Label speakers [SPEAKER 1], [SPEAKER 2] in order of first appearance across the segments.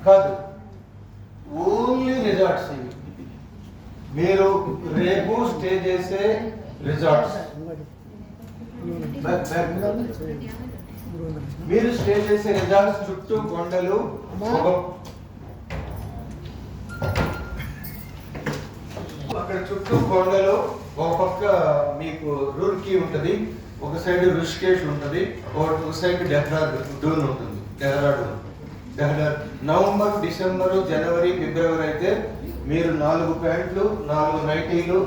[SPEAKER 1] కాదు, only resorts ఇవి. మీరు రేపు స్టే చేసే రిసార్ట్స్, మీరు స్టే చేసే రిసార్ట్స్ చుట్టూ కొండలు, అక్కడ చుట్టూ కొండలు, ఒక పక్క మీకు రూర్కీ ఉంటుంది, ఒక సైడ్ రుషికేష్ ఉంటుంది, ఒక సైడ్ డెహ్రాడూన్ ఉంటుంది. డెహ్రాడూన్ నవంబర్, డిసెంబర్, జనవరి, ఫిబ్రవరి అయితే మీరు 4 ప్యాంట్లు, 4 నైటీలు,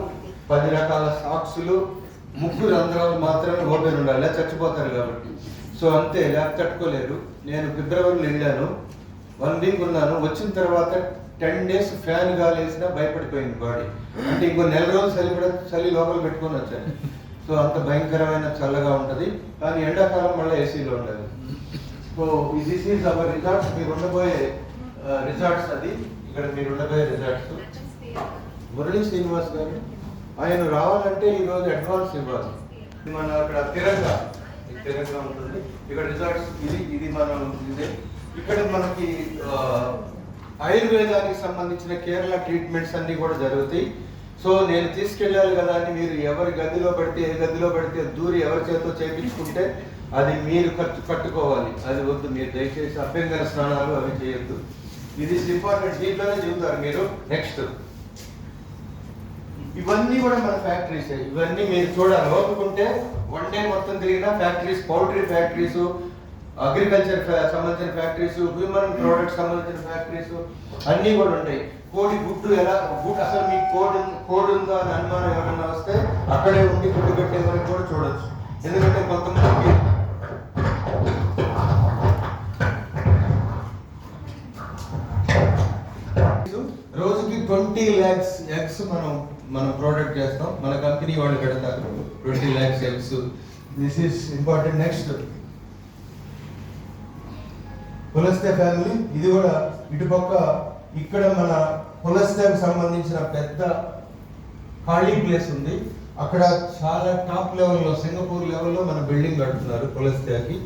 [SPEAKER 1] 10 రకాల సాక్సులు, 3 రంధ్రాలు మాత్రమే ఓపెన్ ఉండాలి, చచ్చిపోతారు కాబట్టి. సో అంతే, లేకపోతే తట్టుకోలేరు. నేను ఫిబ్రవరిలో వెళ్ళాను, 1 వీక్ ఉన్నాను. వచ్చిన తర్వాత 10 డేస్ ఫ్యాన్ గాలి వేసినా భయపడిపోయింది బాడీ. అంటే ఇంకో 4 రోజులు చలి లోపల పెట్టుకొని వచ్చాను. సో అంత భయంకరమైన చల్లగా ఉంటుంది. కానీ ఎండాకాలం మళ్ళీ ఏసీలో ఉండాలి. So this is our resorts. మీరు ఉండబోయే రిసార్ట్స్ అది. ఇక్కడ మీరు ఉండబోయే రిసార్ట్స్. మురళీ శ్రీనివాస్ గారు, ఆయన రావాలంటే ఈరోజు అడ్వాన్స్ ఇవ్వాలి. మన అక్కడ తిరంగా ఉంటుంది. ఇక్కడ రిసార్ట్స్ ఇది మనం ఇదే. ఇక్కడ మనకి ఆయుర్వేదానికి సంబంధించిన కేరళ ట్రీట్మెంట్స్ అన్నీ కూడా జరుగుతాయి. సో నేను తీసుకెళ్ళాలి కదా అని మీరు ఎవరి గదిలో పడితే, ఏ గదిలో పడితే దూరి ఎవరి చేతో చేయించుకుంటే అది మీరు ఖర్చు కట్టుకోవాలి. అది వద్దు. మీరు దయచేసి అభ్యంగన స్నానాలు అవి చేయొద్దు. ఇది ఇంపార్టెంట్. దీంట్లోనే చెబుతారు మీరు. నెక్స్ట్ ఇవన్నీ కూడా మన ఫ్యాక్టరీస్. ఇవన్నీ మీరు చూడాలి. ఓపుకుంటే 1 డే మొత్తం తిరిగిన ఫ్యాక్టరీస్, పౌల్ట్రీ ఫ్యాక్టరీస్, అగ్రికల్చర్ సంబంధించిన ఫ్యాక్టరీస్, హ్యూమన్ ప్రొడక్ట్స్ సంబంధించిన ఫ్యాక్టరీస్ అన్నీ కూడా ఉంటాయి. కోడి గుడ్డు అసలు మీకు కోడి ఉందా అని అనుమానం ఎవరైనా వస్తే అక్కడే ఉండి గుడ్డు పెట్టే వరకు కూడా చూడొచ్చు. ఎందుకంటే కొంతమందికి రోజుకి 20 lakhs ఎగ్స్ మనం ప్రోడక్ట్ చేస్తాం. మన కంపెనీ వాళ్ళు పెడతారు 20 lakhs eggs. This is important. Next పులస్తే ఫ్యామిలీ. ఇది కూడా ఇటుపక్క ఇక్కడ మన పులస్తేకి సంబంధించిన పెద్ద ఖాళీ ప్లేస్ ఉంది. అక్కడ చాలా టాప్ లెవెల్లో, సింగపూర్ లెవెల్లో మన బిల్డింగ్ కడుతున్నారు పులస్తేకి.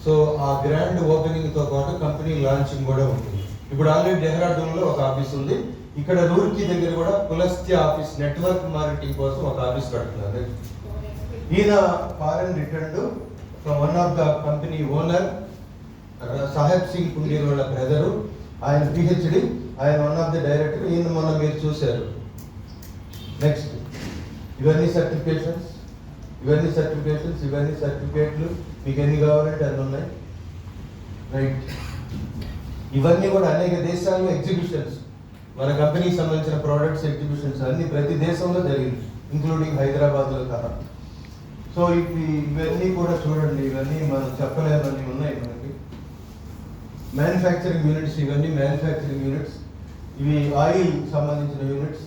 [SPEAKER 1] సో ఆ గ్రాండ్ ఓపెనింగ్తో పాటు కంపెనీ లాంచింగ్ కూడా ఉంటుంది. ఇప్పుడు ఆల్రెడీ డెహ్రాడూన్లో ఒక ఆఫీస్ ఉంది. ఇక్కడ రూర్కీ దగ్గర కూడా పులస్తే ఆఫీస్, నెట్వర్క్ మార్కెటింగ్ కోసం ఒక ఆఫీస్ కడుతున్నారు. ఈయన foreign returned from one of the company owner Saheb Singh Pundir వాళ్ళ బ్రదరు. ఆయన పిహెచ్డి, ఆయన వన్ ఆఫ్ ది డైరెక్టర్. ఈయన మొన్న మీరు చూశారు. నెక్స్ట్ ఇవన్నీ సర్టిఫికేషన్స్, ఇవన్నీ సర్టిఫికేట్లు. మీకు ఎన్ని కావాలంటే అన్ని ఉన్నాయి. రైట్. ఇవన్నీ కూడా అనేక దేశాల్లో ఎగ్జిబిషన్స్, మన కంపెనీకి సంబంధించిన ప్రోడక్ట్స్ ఎగ్జిబిషన్స్ అన్ని ప్రతి దేశంలో జరిగింది, ఇంక్లూడింగ్ హైదరాబాద్లో కదా. సో ఇవన్నీ కూడా చూడండి. ఇవన్నీ మనం చెప్పలేమన్నీ ఉన్నాయి మనకి. మ్యానుఫ్యాక్చరింగ్ యూనిట్స్, ఇవన్నీ మ్యానుఫ్యాక్చరింగ్ యూనిట్స్. ఇవి ఆయిల్ సంబంధించిన యూనిట్స్.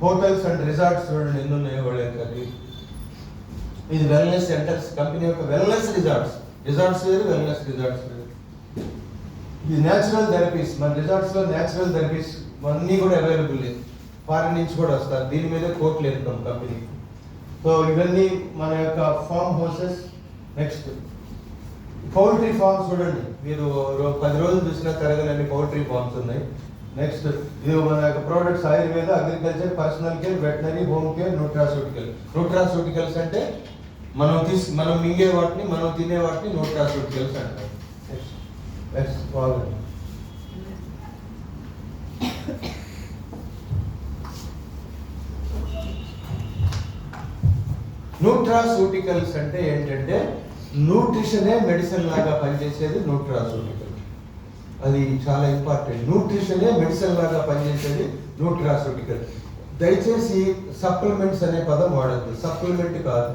[SPEAKER 1] హోటల్స్ అండ్ రిసార్ట్స్ చూడండి ఎన్ని ఉన్నాయో వాళ్ళ యొక్క. ఇది వెల్నెస్ సెంటర్స్, కంపెనీ యొక్క వెల్నెస్ రిసార్ట్స్ వేరు, వెల్నెస్ రిసార్ట్స్ వేరు. ఇది న్యాచురల్ థెరపీస్. మన రిసార్ట్స్లో న్యాచురల్ థెరపీస్ అన్నీ కూడా అవైలబుల్ లేదు. ఫారిన్ నుంచి కూడా వస్తారు. దీని మీద కోట్లు ఎదుగుతాం కంపెనీ. సో ఇవన్నీ మన యొక్క form houses. Next poultry farms చూడండి. మీరు 10 రోజులు చూసినా తరగని పౌల్ట్రీ ఫార్మ్స్ ఉన్నాయి. నెక్స్ట్ ఇది మన యొక్క products Ayurveda, agriculture, personal care, veterinary, home care, nutraceuticals అంటే మనం మింగే వాటిని, మనం తినే వాటిని న్యూట్రాసూటికల్స్ అంటారు. న్యూట్రాసూటికల్స్ అంటే ఏంటంటే న్యూట్రిషనే మెడిసిన్ లాగా పనిచేసేది న్యూట్రాసూటికల్. అది చాలా ఇంపార్టెంట్. న్యూట్రిషనే మెడిసిన్ లాగా పనిచేసేది న్యూట్రాసూటికల్. దయచేసి సప్లిమెంట్స్ అనే పదం వాడద్దు. సప్లిమెంట్ కాదు.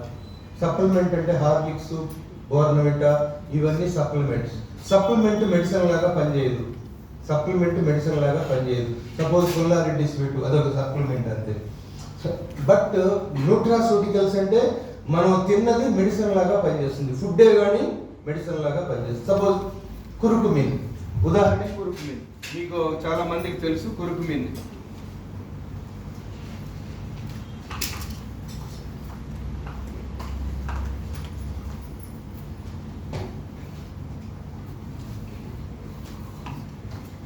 [SPEAKER 1] సప్లిమెంట్ అంటే హార్లిక్స్, బోర్నవిటా ఇవన్నీ సప్లిమెంట్స్. సప్లిమెంట్ మెడిసిన్ లాగా పనిచేయదు. సపోజ్ పుల్లారెడ్డి స్వీట్ అదొక సప్లిమెంట్ అంతే. బట్ న్యూట్రాసూటికల్స్ అంటే మనం తిన్నది మెడిసిన్ లాగా పనిచేస్తుంది. ఫుడ్డే కానీ మెడిసిన్ లాగా పనిచేస్తుంది. సపోజ్ కురుకుమిన్, ఉదాహరణ కురుకుమిన్ మీకు చాలా మందికి తెలుసు. కురుకుమిన్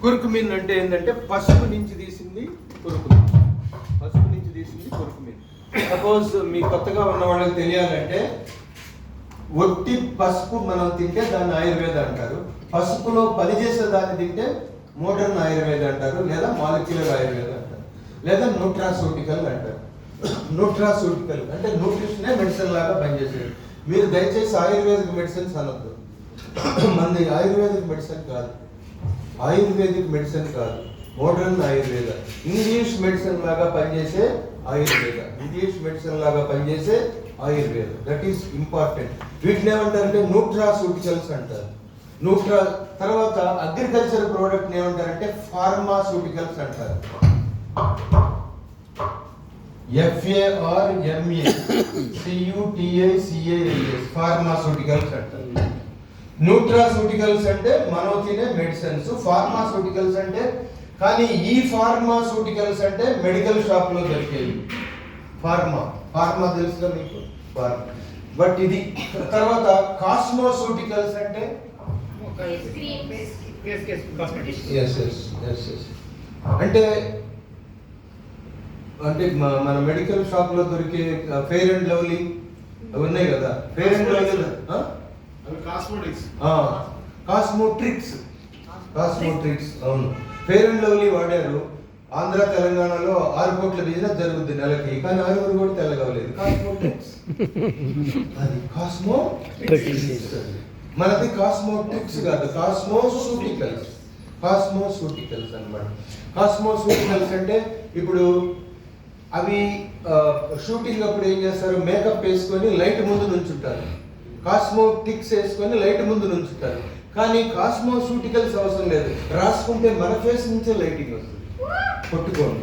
[SPEAKER 1] కురుకుమిన్ అంటే ఏంటంటే పసుపు నుంచి తీసింది కురుకుమిన్. పసుపు నుంచి తీసింది కురుకుమిన్. సపోజ్ మీ కొత్తగా ఉన్న వాళ్ళకి తెలియాలంటే ఒట్టి పసుపు మనం తింటే దాన్ని ఆయుర్వేద అంటారు. పసుపులో పనిచేసే దాన్ని తింటే మోడర్న్ ఆయుర్వేద అంటారు, లేదా మాలిక్యులర్ ఆయుర్వేద అంటారు, లేదా న్యూట్రాసూటికల్ అంటారు. న్యూట్రాసూటికల్ అంటే న్యూట్రిషనే మెడిసిన్ లాగా పనిచేసేది. మీరు దయచేసి ఆయుర్వేదిక్ మెడిసిన్స్ అనొద్దు. మంది ఆయుర్వేదిక్ మెడిసిన్ కాదు, ఆయుర్వేదిక్ మెడిసిన్ కాదు, మోడర్న్ ఆయుర్వేద. ఇంగ్లీష్ మెడిసిన్ లాగా పనిచేసే ఆయుర్వేద, ఇంగ్లీష్ మెడిసిన్ లాగా పనిచేసే ఆయుర్వేద. That is important. వీటిని ఏమంటారంటే న్యూట్రాసూటికల్స్ అంటారు. తర్వాత అగ్రికల్చర్ ప్రోడక్ట్ ఏమంటారంటే ఫార్మాసూటికల్స్ అంటారు. FARMACUTICALS ఫార్మాసూటికల్స్ అంటారు. న్యూట్రాసూటికల్స్ అంటే మనం తినే మెడిసిన్స్. ఫార్మాసూటికల్స్ అంటే, కానీ ఈ ఫార్మాసూటికల్స్ అంటే మెడికల్ షాప్ లో దొరికేవి. ఫార్మా తెలుసుగా మీకు, ఫార్మా. బట్ ఇది తర్వాత కాస్మోసూటికల్స్ అంటే అంటే అంటే మన మెడికల్ షాప్ లో దొరికే ఫెయిర్ అండ్ లవ్లీ అవి ఉన్నాయి కదా, ఫెయిర్ అండ్ లవ్లీ కాస్మోట్రిక్స్ అవును, ఫెయిర్ అండ్ లవ్లీ వాడారు. ఆంధ్ర తెలంగాణలో 6 కోట్ల బిజినెస్ జరుగుద్ది నెలకి, కానీ 6 కూడా తెల్లగవలేదు. కాస్మోట్రిక్స్ అది కాస్మోట్రిక్స్. మనది కాస్మోట్రిక్స్ కాదు, కాస్మోసూటికల్స్ అన్నమాట. కాస్మోసూటికల్స్ అంటే ఇప్పుడు అవి షూటింగ్ అప్పుడు ఏం చేస్తారు, మేకప్ వేసుకొని లైట్ ముందు నుంచుంటారు, కాస్మోటిక్స్ వేసుకొని లైట్ ముందు నుంచుంటారు. కానీ కాస్మోసూటికల్స్ అవసరం లేదు, రాసుకుంటే మన ఫేస్ నుంచే లైటింగ్ వస్తుంది, కొట్టుకోండి.